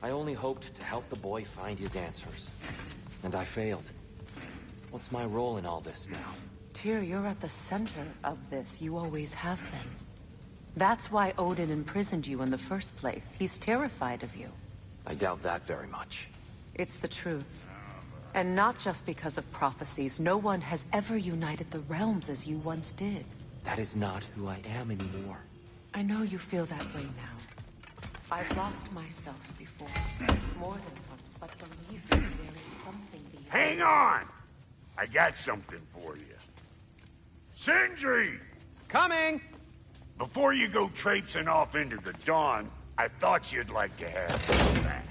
I only hoped to help the boy find his answers. And I failed. What's my role in all this now? Tyr, you're at the center of this. You always have been. That's why Odin imprisoned you in the first place. He's terrified of you. I doubt that very much. It's the truth. And not just because of prophecies. No one has ever united the realms as you once did. That is not who I am anymore. I know you feel that way now. I've lost myself before. More than once, but believe me, there is something beyond. Hang on! I got something for you. Sindri! Coming! Before you go traipsing off into the dawn, I thought you'd like to have this back.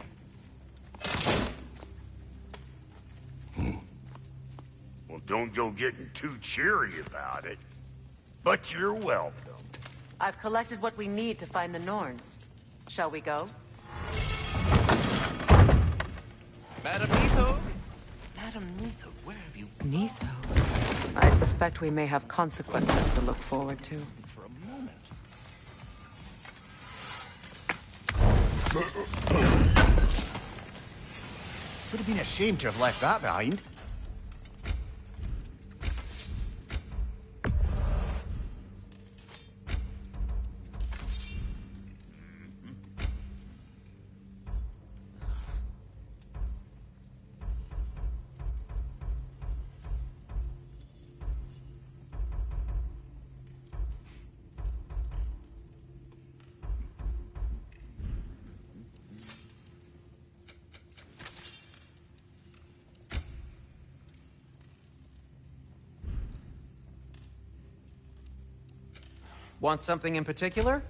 Well, don't go getting too cheery about it. But you're welcome. I've collected what we need to find the Norns. Shall we go? Madam Neitho? Madam Neitho, where have you... Neitho? I suspect we may have consequences to look forward to. For a moment. Would have been a shame to have left that behind. Want something in particular?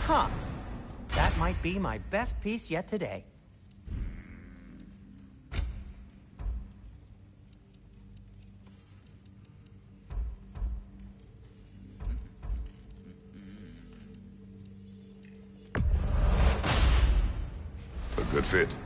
Huh. That might be my best piece yet today. A good fit.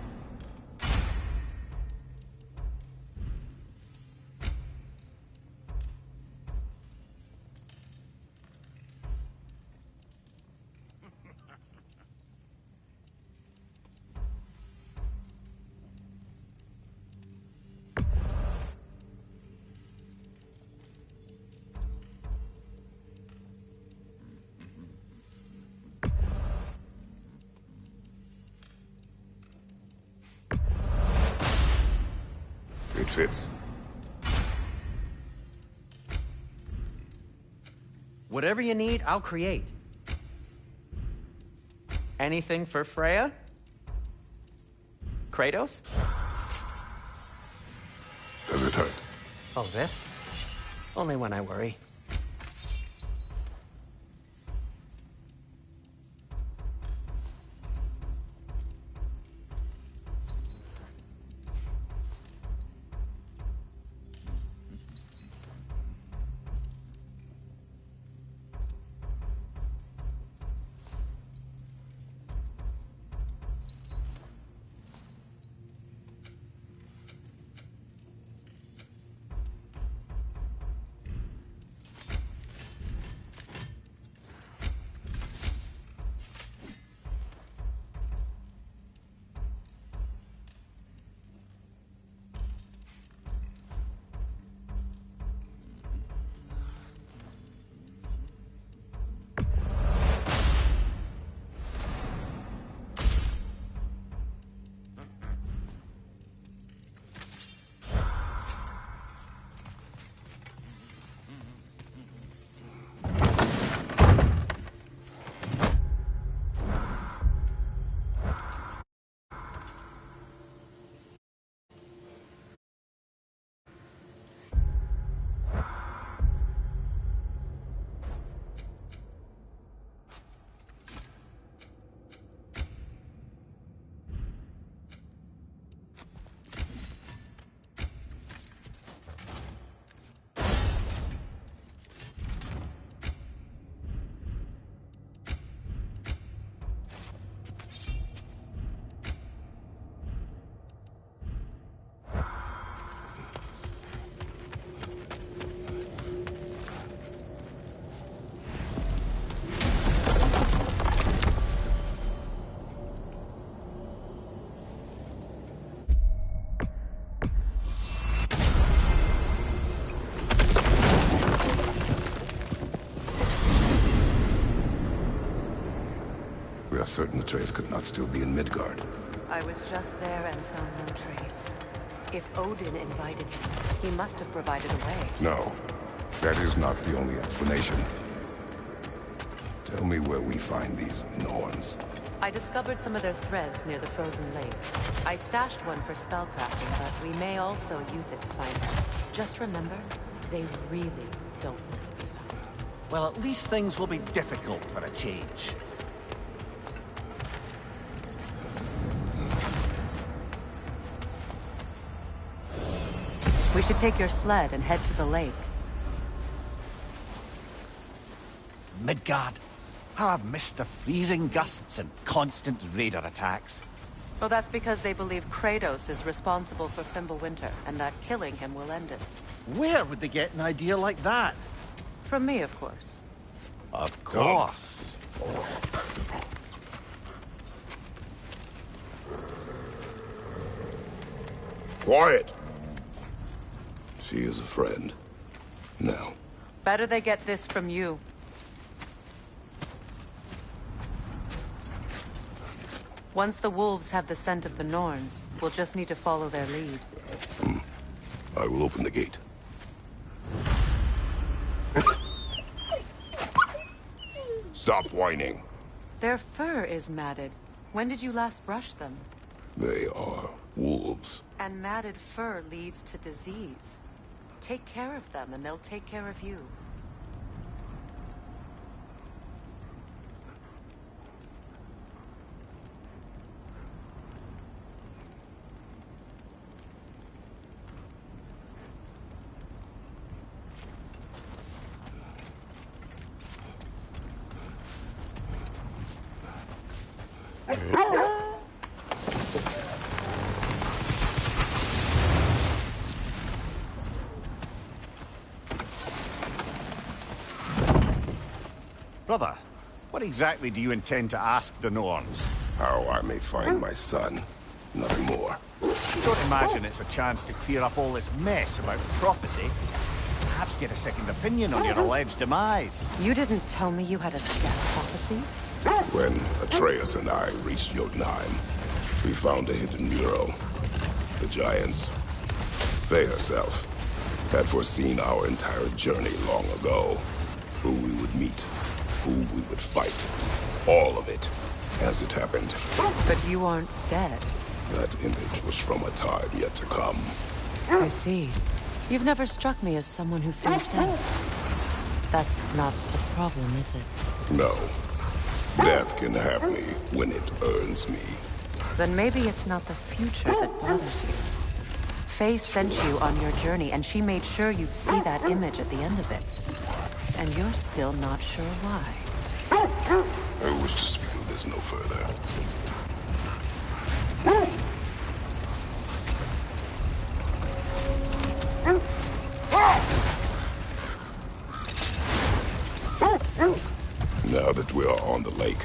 It fits. Whatever you need, I'll create. Anything for Freya? Kratos? Does it hurt? Oh, this? Only when I worry. certain Atreus could not still be in Midgard. I was just there and found no trace. If Odin invited him, he must have provided a way. No, that is not the only explanation. Tell me where we find these Norns. I discovered some of their threads near the frozen lake. I stashed one for spellcrafting, but we may also use it to find them. Just remember, they really don't want to be found. Well, at least things will be difficult for a change. We should take your sled and head to the lake. Midgard. How I've missed the freezing gusts and constant raider attacks. Well, that's because they believe Kratos is responsible for Fimbulwinter, and that killing him will end it. Where would they get an idea like that? From me, of course. Of course. Quiet! She is a friend. Now. Better they get this from you. Once the wolves have the scent of the Norns, we'll just need to follow their lead. I will open the gate. Stop whining. Their fur is matted. When did you last brush them? They are wolves. And matted fur leads to disease. Take care of them, and they'll take care of you. Brother, what exactly do you intend to ask the Norns? How I may find my son. Nothing more. Don't imagine it's a chance to clear up all this mess about prophecy. Perhaps get a second opinion on your alleged demise. You didn't tell me you had a death prophecy? When Atreus and I reached Jotunheim, we found a hidden mural. The giants, they herself, had foreseen our entire journey long ago. Who we would meet, who we would fight. All of it, as it happened. But you aren't dead. That image was from a time yet to come. I see. You've never struck me as someone who fears death. That's not the problem, is it? No. Death can have me when it earns me. Then maybe it's not the future that bothers you. Faye sent you on your journey, and she made sure you'd see that image at the end of it. And you're still not sure why. I wish to speak of this no further. Now that we are on the lake,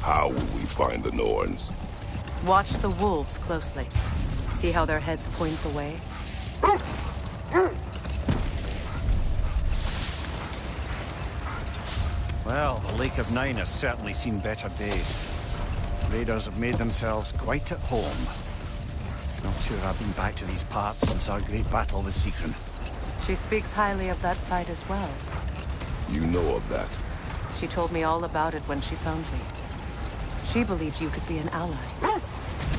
how will we find the Norns? Watch the wolves closely. See how their heads point the way? Well, the Lake of Nine has certainly seen better days. Raiders have made themselves quite at home. Not sure I've been back to these parts since our great battle with Sigrun. She speaks highly of that fight as well. You know of that. She told me all about it when she found me. She believed you could be an ally.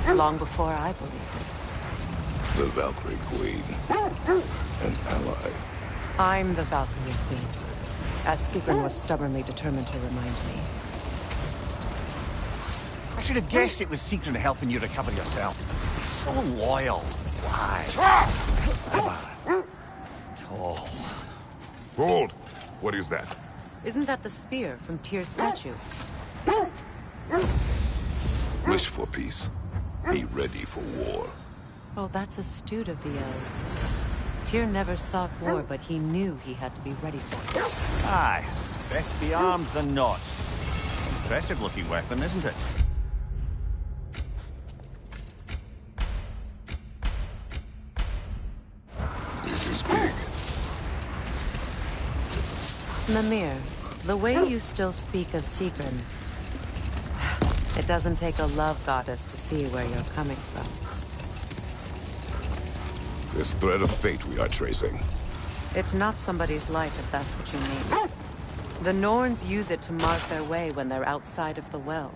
Long before I believed it. The Valkyrie Queen. An ally. I'm the Valkyrie Queen, as Sigrun was stubbornly determined to remind me. I should have guessed it was Sigrun helping you recover yourself. He's so loyal. Why? Clever. Tall. Hold! What is that? Isn't that the spear from Tyr's statue? Wish for peace. Be ready for war. Oh, that's astute of the elves. Tyr never sought war, but he knew he had to be ready for it. Aye. Best be armed than not. Impressive-looking weapon, isn't it? It is big. Mimir, the way you still speak of Sigrun, It doesn't take a love goddess to see where you're coming from. This thread of fate we are tracing. It's not somebody's life, if that's what you mean. The Norns use it to mark their way when they're outside of the well.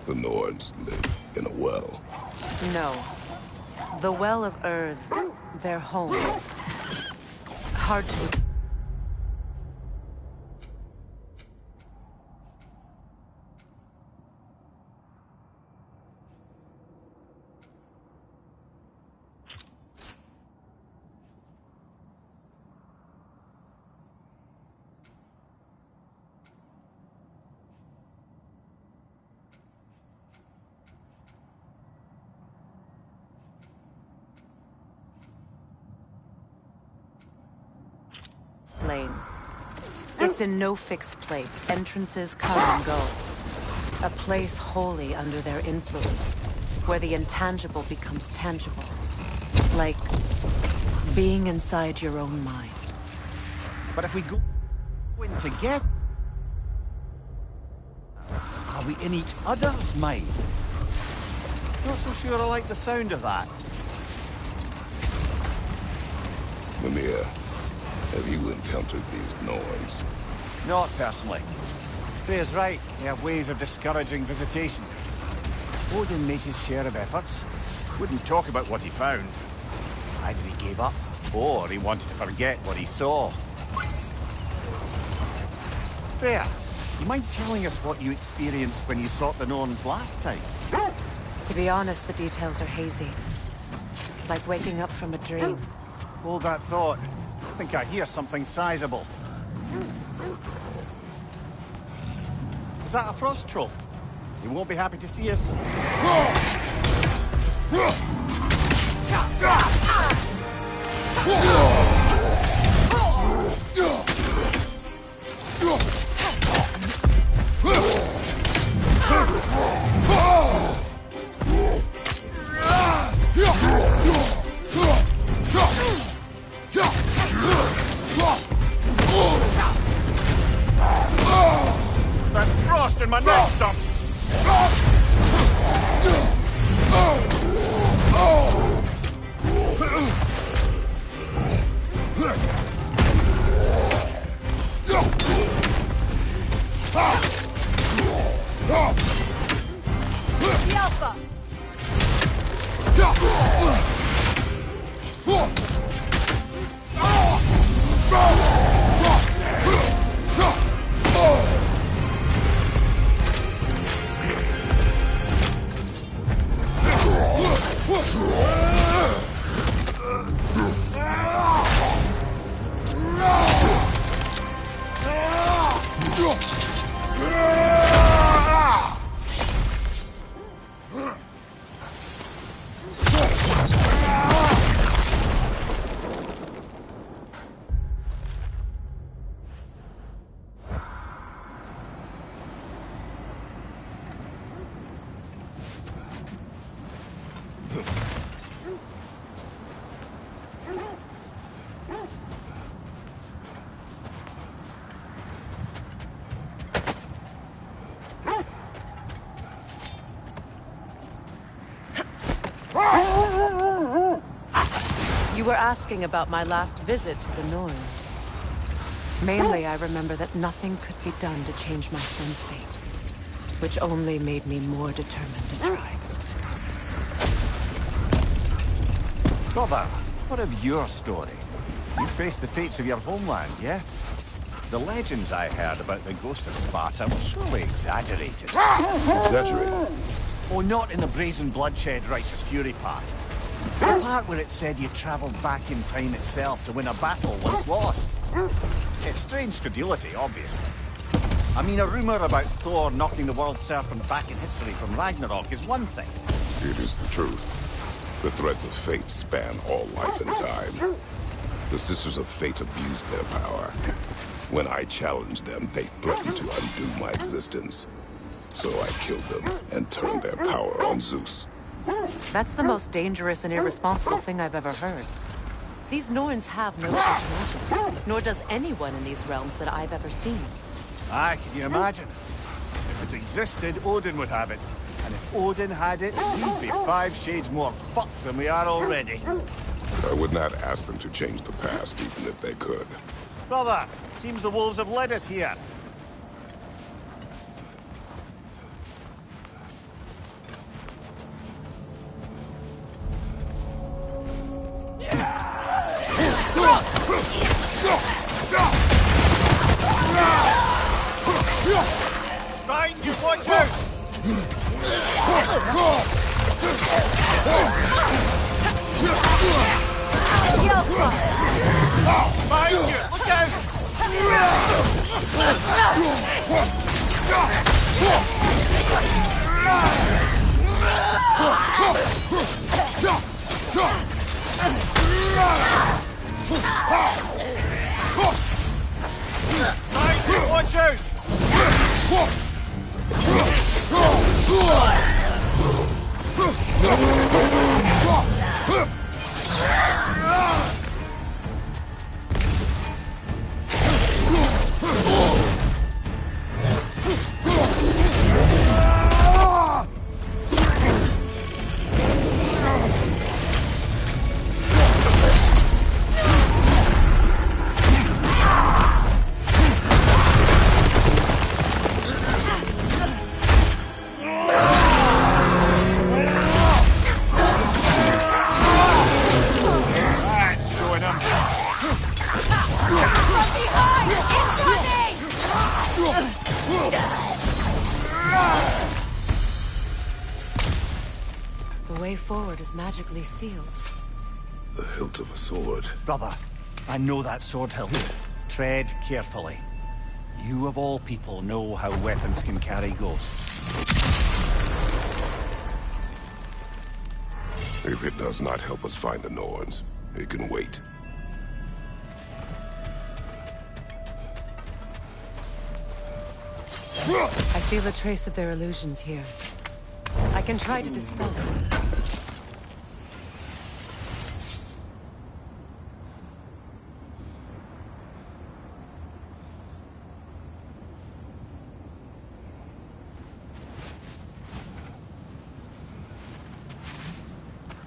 The Nords live in a well. No. The Well of Earth, their homes. Hard to... It's in no fixed place. Entrances come and go. A place wholly under their influence, where the intangible becomes tangible. Like being inside your own mind. But if we go in together, are we in each other's mind? Not so sure I like the sound of that. Mimir, have you encountered these Norns? Not personally. Freya's right. They have ways of discouraging visitation. Odin made his share of efforts. Wouldn't talk about what he found. Either he gave up, or he wanted to forget what he saw. Freya, you mind telling us what you experienced when you sought the Norns last time? To be honest, the details are hazy. Like waking up from a dream. Hold that thought. I think I hear something sizable. Is that a frost troll? You won't be happy to see us. There's frost in my neck stump! The Alpha! You were asking about my last visit to the Norns. Mainly, I remember that nothing could be done to change my son's fate, which only made me more determined to try. Brother, what of your story? You faced the fates of your homeland, yeah? The legends I heard about the ghost of Sparta were surely exaggerated. Exaggerated? Oh, not in the brazen bloodshed righteous fury part. The part where it said you travelled back in time itself to win a battle once lost. It's strange credulity, obviously. I mean, a rumour about Thor knocking the world serpent back in history from Ragnarok is one thing. It is the truth. The threads of fate span all life and time. The Sisters of Fate abused their power. When I challenged them, they threatened to undo my existence. So I killed them and turned their power on Zeus. That's the most dangerous and irresponsible thing I've ever heard. These Norns have no such magic, nor does anyone in these realms that I've ever seen. Aye, can you imagine? With existed, Odin would have it. And if Odin had it, we'd be 5 shades more fucked than we are already. I would not ask them to change the past, even if they could. Brother, seems the wolves have led us here. Behind you, watch out! Behind you, look out! Behind you, watch out! The way forward is magically sealed. The hilt of a sword. Brother, I know that sword hilt. Tread carefully. You of all people know how weapons can carry ghosts. If it does not help us find the Norns, it can wait. I feel a trace of their illusions here. I can try to dispel them.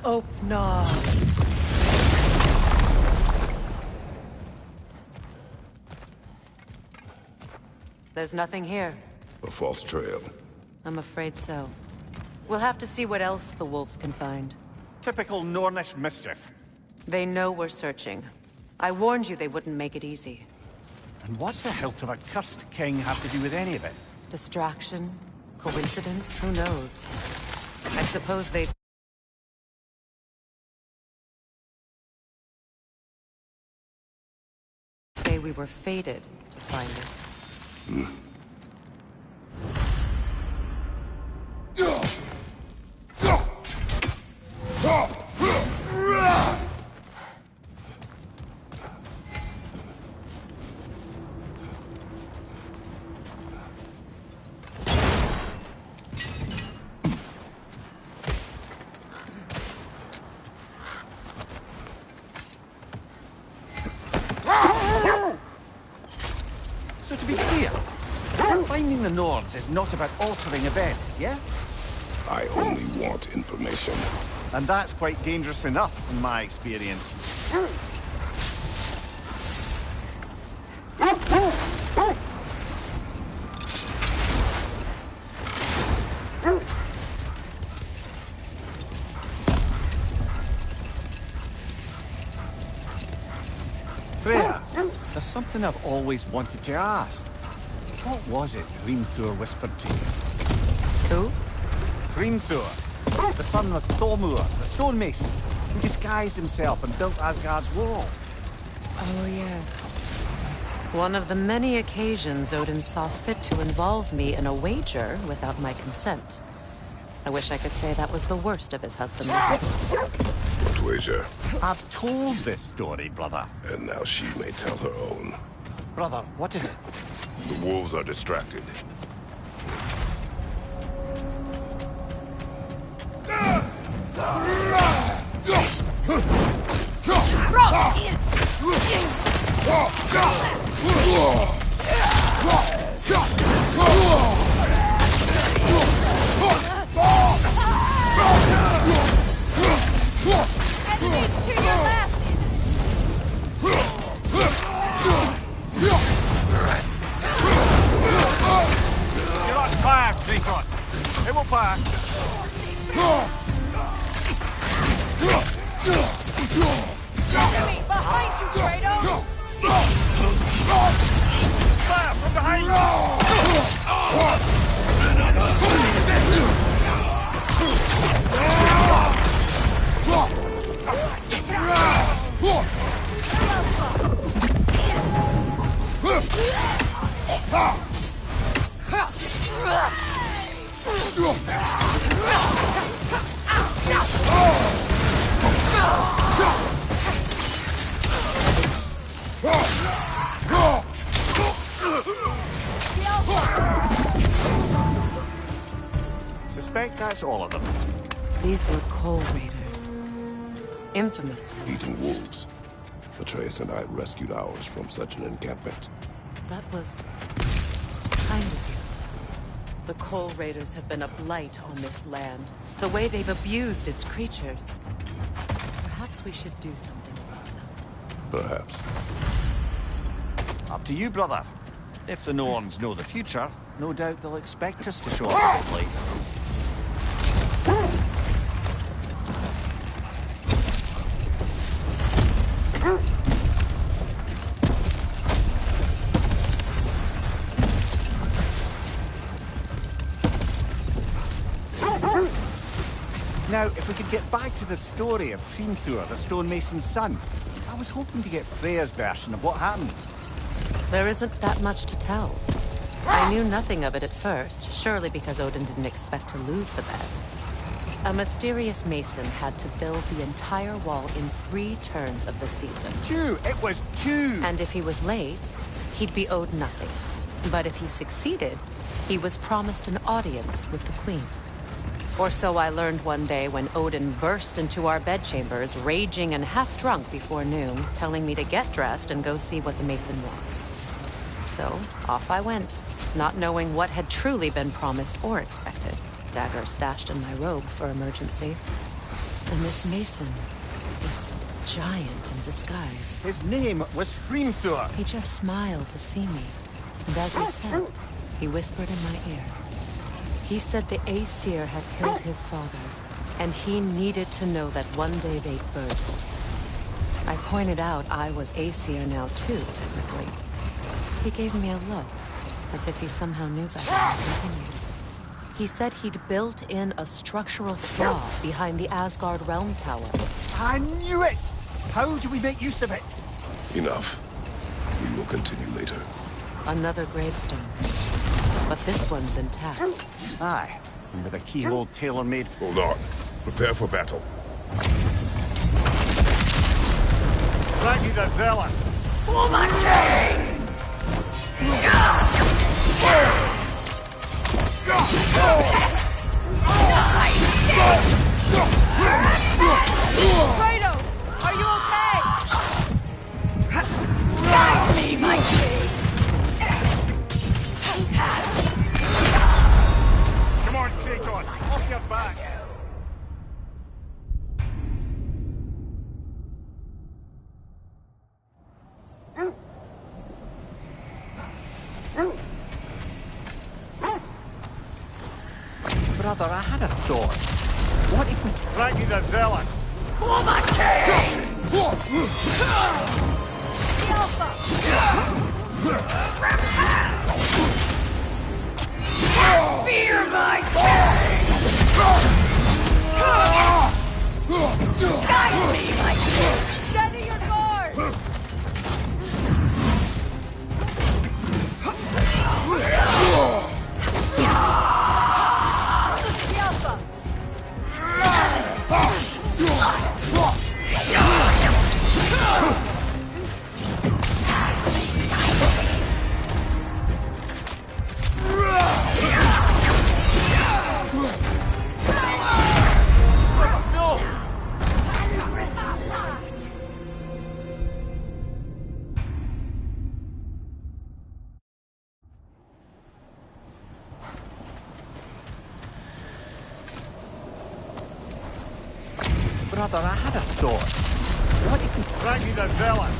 Oh, no. There's nothing here. A false trail. I'm afraid so. We'll have to see what else the wolves can find. Typical Nornish mischief. They know we're searching. I warned you they wouldn't make it easy. And what's the hilt of a cursed king have to do with any of it? Distraction? Coincidence? Who knows? I suppose they'd say we were fated to find it. So to be clear, finding the Nords is not about altering events, yeah? I only want information. And that's quite dangerous enough, in my experience. Freya, there's something I've always wanted to ask. What was it Hrimthur whispered to you? Who? Hrimthur, the son of Thormur, the stonemason, who disguised himself and built Asgard's wall. Oh, yes. One of the many occasions Odin saw fit to involve me in a wager without my consent. I wish I could say that was the worst of his husbandly habits. What wager? I've told this story, brother. And now she may tell her own. Brother, what is it? The wolves are distracted. Enemies to your left! You're on fire, Kratos! It will fire! Enemy behind you, Kratos! Fire from behind! Suspect that's all of them. These were Coal Raiders. Infamous for Eating wolves. Atreus and I rescued ours from such an encampment. that was kind of you. The Coal Raiders have been a blight on this land. The way they've abused its creatures. Perhaps we should do something about them. Perhaps. Up to you, brother. If the Norns know the future, no doubt they'll expect us to show up a bit late. Now, if we could get back to the story of Hrimthur, the stonemason's son, I was hoping to get Freya's version of what happened. There isn't that much to tell. I knew nothing of it at first, surely because Odin didn't expect to lose the bet. A mysterious mason had to build the entire wall in 3 turns of the season. 2! It was 2! And if he was late, he'd be owed nothing. But if he succeeded, he was promised an audience with the queen. Or so I learned one day when Odin burst into our bedchambers, raging and half-drunk before noon, telling me to get dressed and go see what the mason wants. So, off I went, not knowing what had truly been promised or expected. Dagger stashed in my robe for emergency. And this mason, this giant in disguise, His name was Hrimthur. he just smiled to see me. And as you said, he whispered in my ear. He said the Aesir had killed his father, and he needed to know that one day they'd burn. I pointed out I was Aesir now too, technically. He gave me a look, as if he somehow knew better and continued. He said he'd built in a structural flaw behind the Asgard realm tower. I knew it! How do we make use of it? Enough. We will continue later. Another gravestone. But this one's intact. Aye, and with a keyhole tailor-made. Hold on. Prepare for battle. Raggy the Zealot! Kratos! Are you okay? Guide me, my king! Come on, Kratos! Off your back! Brother, I had a thought. What if we... Raggy the Zealot! For my king! Fear my king! Guide me, my king! Steady your guard! Brother, I had a thought. What if we Raggy the villain?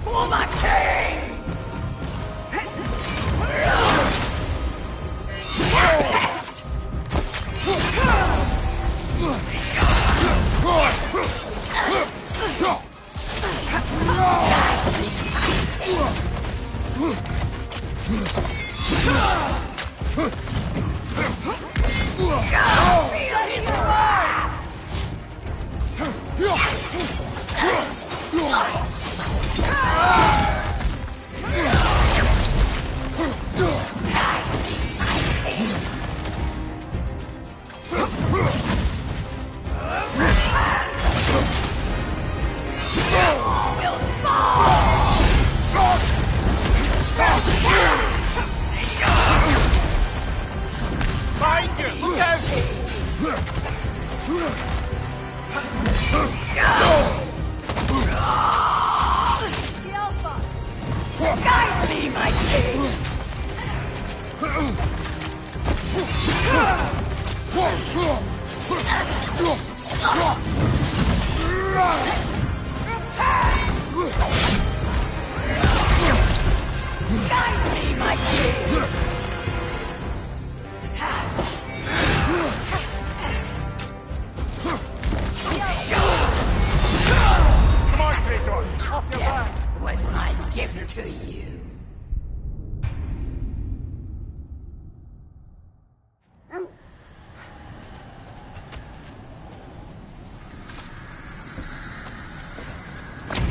For the king!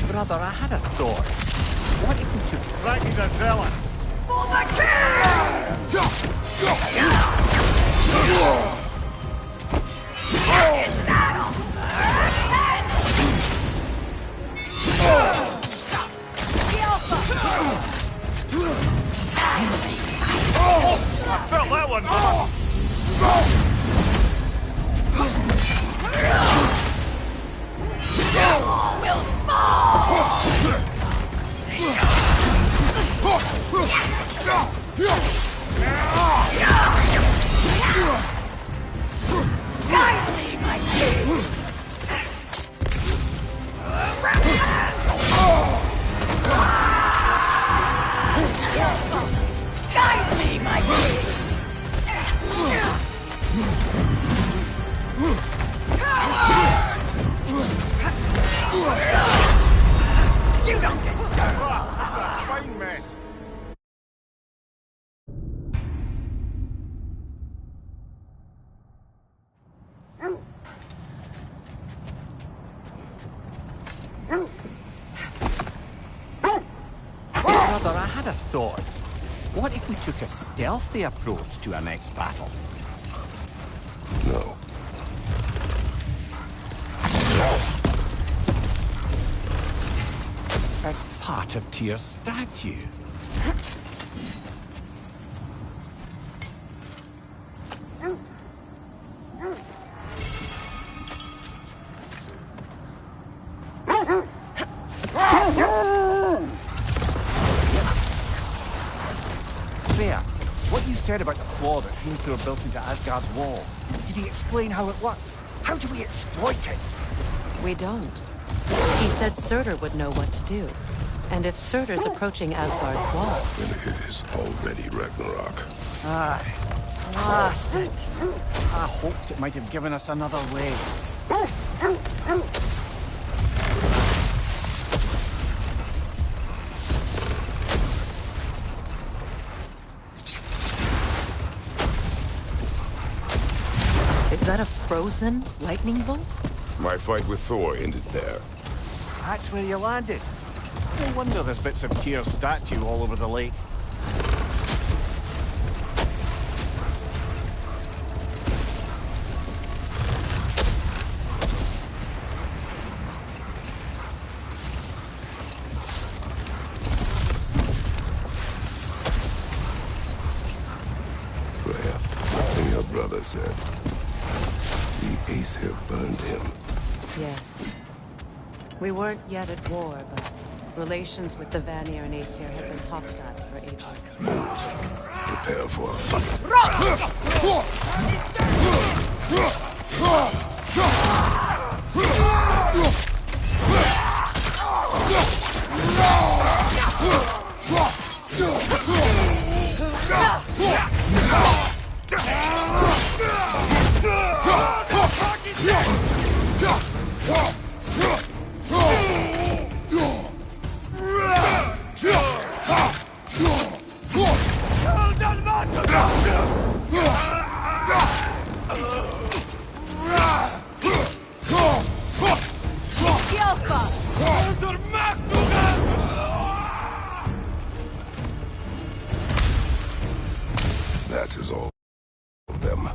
Brother, I had a thought. What if we took Raggy the villain? For the I felt that one. You don't deserve a fine mess. Brother, I had a thought. What if we took a stealthy approach to our next battle? No. A part of Tyr's statue. There, what you said about the flaw that Hrimthur built into Asgard's wall, did he explain how it works? How do we exploit it? We don't. He said Surtur would know what to do. And if Surtur's approaching Asgard's wall... Then it is already Ragnarok. Aye. Blast it. I hoped it might have given us another way. Is that a frozen lightning bolt? My fight with Thor ended there. That's where you landed. No wonder there's bits of Tyr's statue all over the lake. Perhaps your brother said. The Aesir burned him. Yes. We weren't yet at war, but relations with the Vanir and Aesir have been hostile for ages. Prepare for a fight. That is all of them.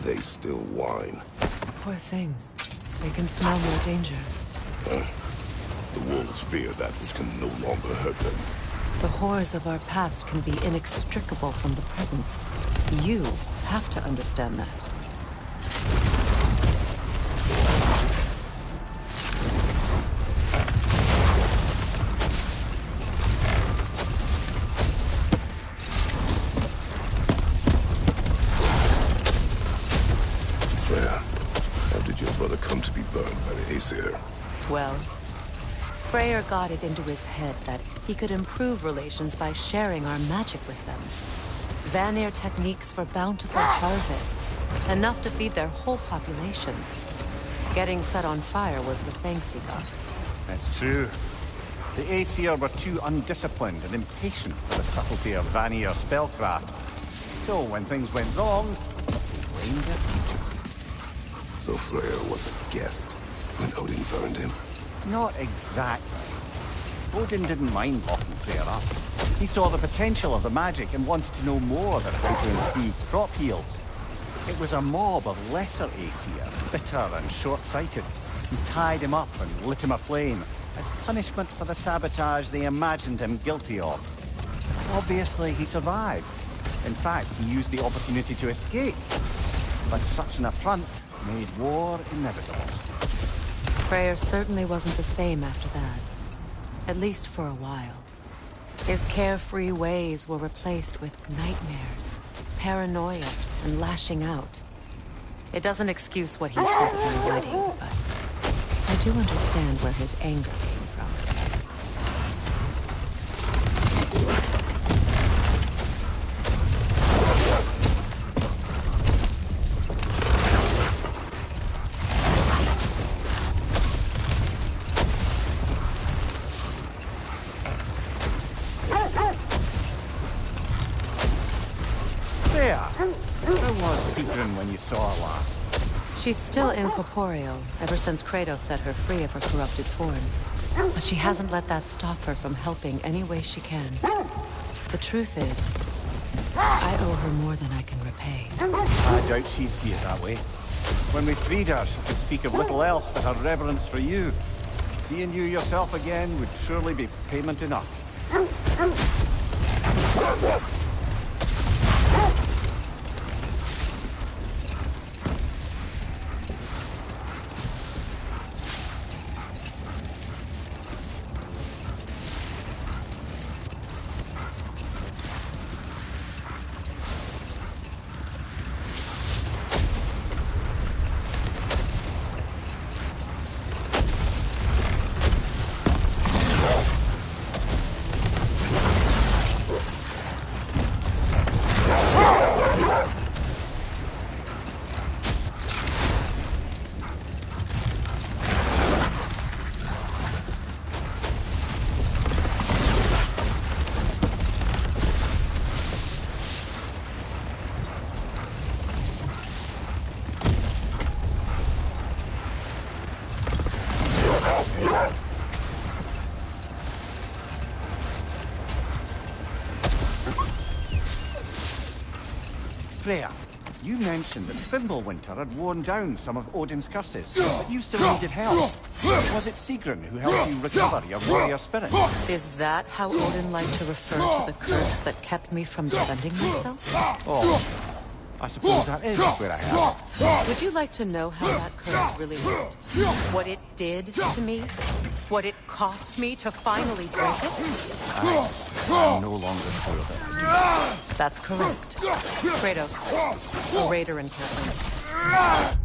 They still whine. Poor things. They can smell more danger. The wolves fear that which can no longer hurt them. The horrors of our past can be inextricable from the present. You have to understand that. Where? How did your brother come to be burned by the Aesir? Well, Freyr got it into his head that he could improve relations by sharing our magic with them. Vanir techniques for bountiful harvests, enough to feed their whole population. Getting set on fire was the thanks he got. That's true. The Aesir were too undisciplined and impatient for the subtlety of Vanir spellcraft. So when things went wrong, they blamed their teacher. So Freyr was a guest when Odin burned him? Not exactly. Odin didn't mind locking Freyr up. He saw the potential of the magic and wanted to know more about how to improve crop yields. It was a mob of lesser Aesir, bitter and short-sighted, who tied him up and lit him aflame as punishment for the sabotage they imagined him guilty of. Obviously, he survived. In fact, he used the opportunity to escape. But such an affront made war inevitable. Freyr certainly wasn't the same after that. At least for a while. His carefree ways were replaced with nightmares, paranoia, and lashing out. It doesn't excuse what he said at their wedding, but I do understand where his anger came from. When you saw her last. She's still incorporeal, ever since Kratos set her free of her corrupted form. But she hasn't let that stop her from helping any way she can. The truth is, I owe her more than I can repay. I doubt she'd see it that way. When we freed her, she could speak of little else but her reverence for you. Seeing you yourself again would surely be payment enough. Freya, you mentioned that Fimbulwinter had worn down some of Odin's curses, but you still needed help. Was it Sigrun who helped you recover your warrior spirit? Is that how Odin liked to refer to the curse that kept me from defending myself? Oh, I suppose that is where I have. Would you like to know how that curse really worked? What it did to me? What it cost me to finally break it? I'm no longer sure of it. That's correct. Kratos, a raider in Captain.